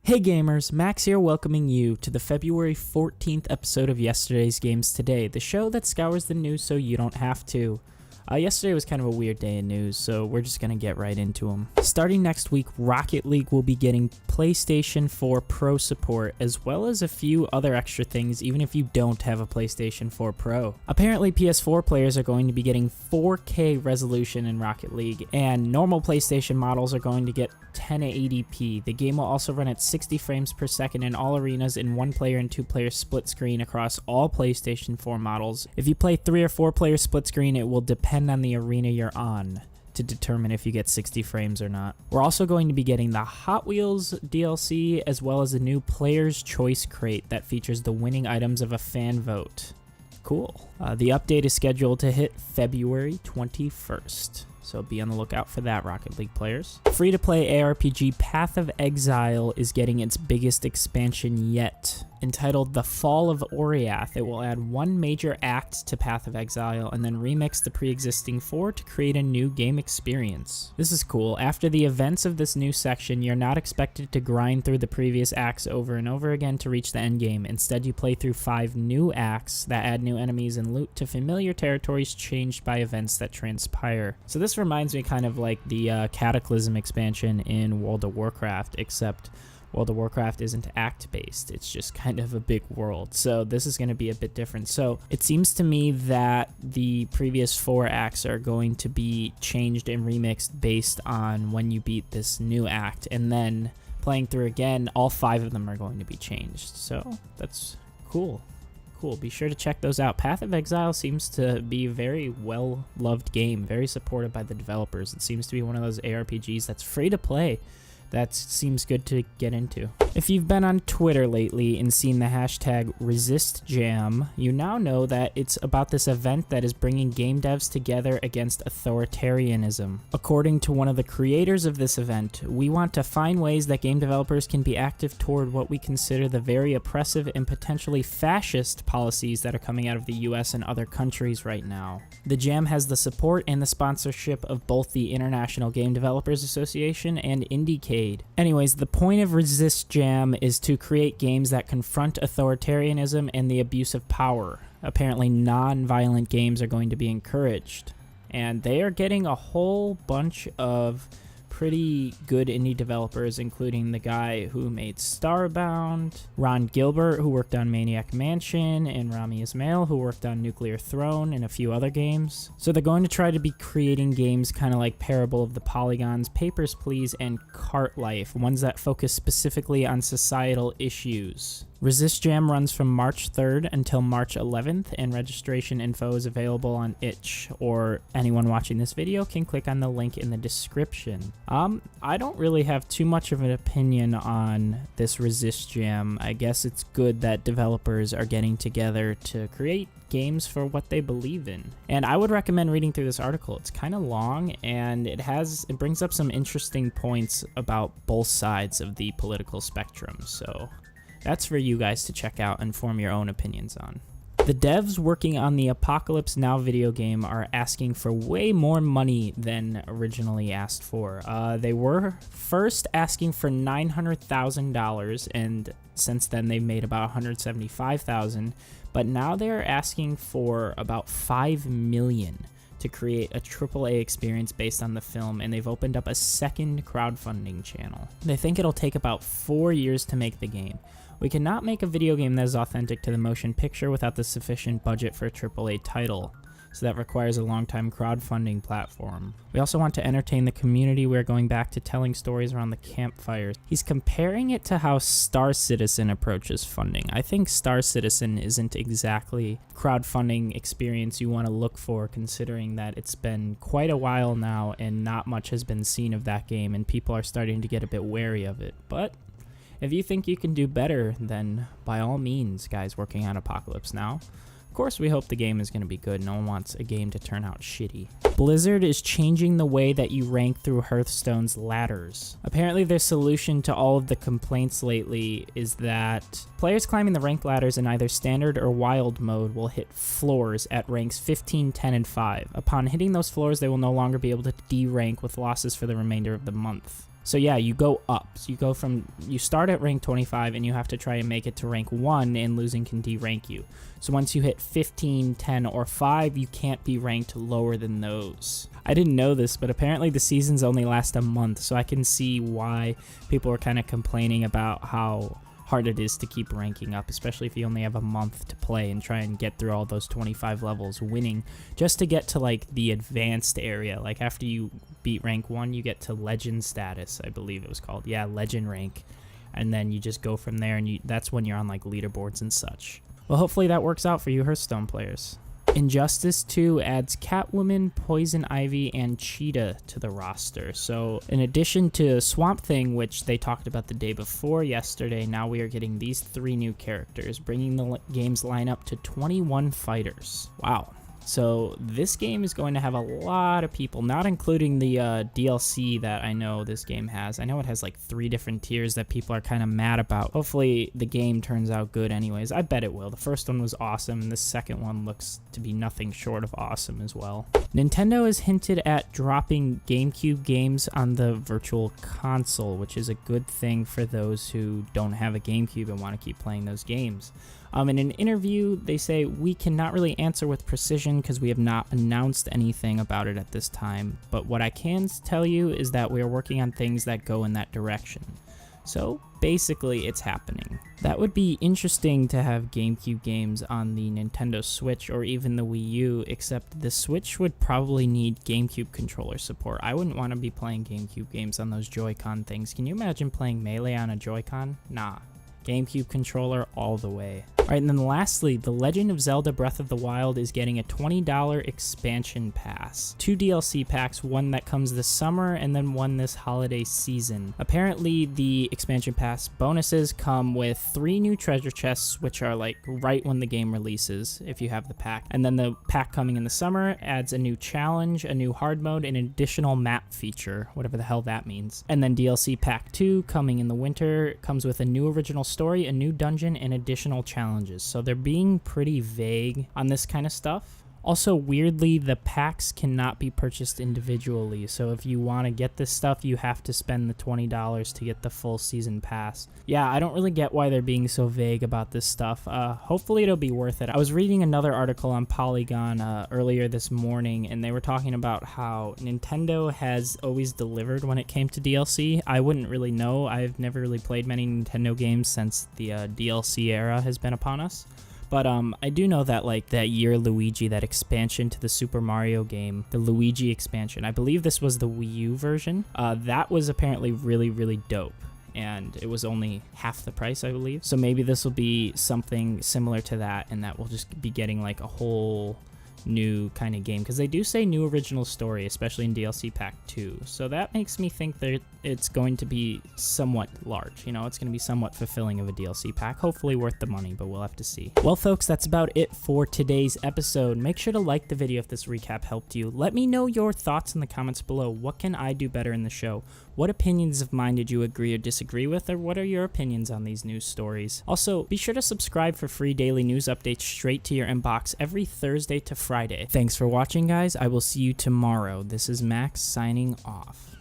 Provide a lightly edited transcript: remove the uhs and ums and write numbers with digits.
Hey gamers, Max here welcoming you to the February 14th episode of Yesterday's Games Today, the show that scours the news so you don't have to. Yesterday was kind of a weird day in news, so we're just going to get right into them. Starting next week, Rocket League will be getting PlayStation 4 Pro support, as well as a few other extra things, even if you don't have a PlayStation 4 Pro. Apparently, PS4 players are going to be getting 4K resolution in Rocket League, and normal PlayStation models are going to get 1080p. The game will also run at 60 frames per second in all arenas in 1-player and 2-player split screen across all PlayStation 4 models. If you play 3 or 4-player split screen, it will depend on the arena you're on to determine if you get 60 frames or not. We're also going to be getting the Hot Wheels DLC, as well as a new Player's Choice crate that features the winning items of a fan vote. Cool. The update is scheduled to hit February 21st. So be on the lookout for that, Rocket League players. Free-to-play ARPG Path of Exile is getting its biggest expansion yet. Entitled The Fall of Oriath, it will add one major act to Path of Exile and then remix the pre-existing 4 to create a new game experience. This is cool. After the events of this new section, you're not expected to grind through the previous acts over and over again to reach the endgame. Instead, you play through 5 new acts that add new enemies and loot to familiar territories changed by events that transpire. So this reminds me kind of like the Cataclysm expansion in World of Warcraft, except World of Warcraft isn't act-based, it's just kind of a big world. So this is going to be a bit different. So it seems to me that the previous 4 acts are going to be changed and remixed based on when you beat this new act, and then playing through again, all 5 of them are going to be changed. So that's cool. Cool. Be sure to check those out. Path of Exile seems to be a very well-loved game, very supported by the developers. It seems to be one of those ARPGs that's free to play. That seems good to get into. If you've been on Twitter lately and seen the hashtag Resistlam, you now know that it's about this event that is bringing game devs together against authoritarianism. According to one of the creators of this event, we want to find ways that game developers can be active toward what we consider the very oppressive and potentially fascist policies that are coming out of the US and other countries right now. The jam has the support and the sponsorship of both the International Game Developers Association and IndieCade. Anyways, the point of Resist Jam is to create games that confront authoritarianism and the abuse of power. Apparently, non-violent games are going to be encouraged. And they are getting a whole bunch of pretty good indie developers, including the guy who made Starbound, Ron Gilbert, who worked on Maniac Mansion, and Rami Ismail, who worked on Nuclear Throne and a few other games. So they're going to try to be creating games kind of like Parable of the Polygons, Papers, Please, and Cart Life, ones that focus specifically on societal issues. Resist Jam runs from March 3rd until March 11th, and registration info is available on itch, or anyone watching this video can click on the link in the description. I don't really have too much of an opinion on this Resist Jam. I guess it's good that developers are getting together to create games for what they believe in. And I would recommend reading through this article. It's kind of long, and it brings up some interesting points about both sides of the political spectrum. So that's for you guys to check out and form your own opinions on. The devs working on the Apocalypse Now video game are asking for way more money than originally asked for. They were first asking for $900,000, and since then they've made about $175,000, but now they're asking for about $5 million to create a AAA experience based on the film, and they've opened up a second crowdfunding channel. They think it'll take about 4 years to make the game. We cannot make a video game that is authentic to the motion picture without the sufficient budget for a AAA title, so that requires a long-time crowdfunding platform. We also want to entertain the community. We're going back to telling stories around the campfires. He's comparing it to how Star Citizen approaches funding. I think Star Citizen isn't exactly crowdfunding experience you want to look for, considering that it's been quite a while now and not much has been seen of that game, and people are starting to get a bit wary of it. But if you think you can do better, then by all means, guys working on Apocalypse Now. Of course, we hope the game is going to be good. No one wants a game to turn out shitty. Blizzard is changing the way that you rank through Hearthstone's ladders. Apparently, their solution to all of the complaints lately is that players climbing the rank ladders in either standard or wild mode will hit floors at ranks 15, 10, and 5. Upon hitting those floors, they will no longer be able to D-rank with losses for the remainder of the month. So yeah, you go up. So you start at rank 25 and you have to try and make it to rank 1, and losing can derank you. So once you hit 15, 10, or 5, you can't be ranked lower than those. I didn't know this, but apparently the seasons only last a month, so I can see why people are kind of complaining about how hard it is to keep ranking up, especially if you only have a month to play and try and get through all those 25 levels winning just to get to like the advanced area. Like after you beat rank 1, you get to legend status, I believe it was called. Yeah, legend rank. And then you just go from there, and that's when you're on like leaderboards and such. Well, hopefully that works out for you Hearthstone players. Injustice 2 adds Catwoman, Poison Ivy, and Cheetah to the roster. So in addition to Swamp Thing, which they talked about the day before yesterday, now we are getting these 3 new characters, bringing the game's lineup to 21 fighters. Wow. So this game is going to have a lot of people, not including the DLC that I know this game has. I know it has like 3 different tiers that people are kind of mad about. Hopefully the game turns out good anyways. I bet it will. The first one was awesome, and the second one looks to be nothing short of awesome as well. Nintendo has hinted at dropping GameCube games on the Virtual Console, which is a good thing for those who don't have a GameCube and want to keep playing those games. In an interview, they say, "We cannot really answer with precision because we have not announced anything about it at this time, but what I can tell you is that we are working on things that go in that direction." So basically, it's happening. That would be interesting to have GameCube games on the Nintendo Switch or even the Wii U, except the Switch would probably need GameCube controller support. I wouldn't want to be playing GameCube games on those Joy-Con things. Can you imagine playing Melee on a Joy-Con? Nah. GameCube controller all the way. Alright, and then lastly, The Legend of Zelda Breath of the Wild is getting a $20 expansion pass. 2 DLC packs, one that comes this summer and then one this holiday season. Apparently, the expansion pass bonuses come with 3 new treasure chests, which are like right when the game releases, if you have the pack. And then the pack coming in the summer adds a new challenge, a new hard mode, and an additional map feature, whatever the hell that means. And then DLC pack 2 coming in the winter comes with a new original story, a new dungeon, and additional challenges. So they're being pretty vague on this kind of stuff. Also, weirdly, the packs cannot be purchased individually, so if you want to get this stuff, you have to spend the $20 to get the full season pass. Yeah, I don't really get why they're being so vague about this stuff. Hopefully it'll be worth it. I was reading another article on Polygon earlier this morning, and they were talking about how Nintendo has always delivered when it came to DLC. I wouldn't really know. I've never really played many Nintendo games since the DLC era has been upon us. But I do know that like that year Luigi, that expansion to the Super Mario game, the Luigi expansion, I believe this was the Wii U version, that was apparently really, really dope. And it was only half the price, I believe. So maybe this will be something similar to that, and that we'll just be getting like a whole new kind of game, because they do say new original story, especially in DLC pack 2, so that makes me think that it's going to be somewhat large. You know, it's going to be somewhat fulfilling of a DLC pack, hopefully worth the money, but we'll have to see. Well folks, that's about it for today's episode. Make sure to like the video if this recap helped you. Let me know your thoughts in the comments below. What can I do better in the show? What opinions of mine did you agree or disagree with, or what are your opinions on these news stories? Also, be sure to subscribe for free daily news updates straight to your inbox every Thursday to Friday. Thanks for watching, guys. I will see you tomorrow. This is Max signing off.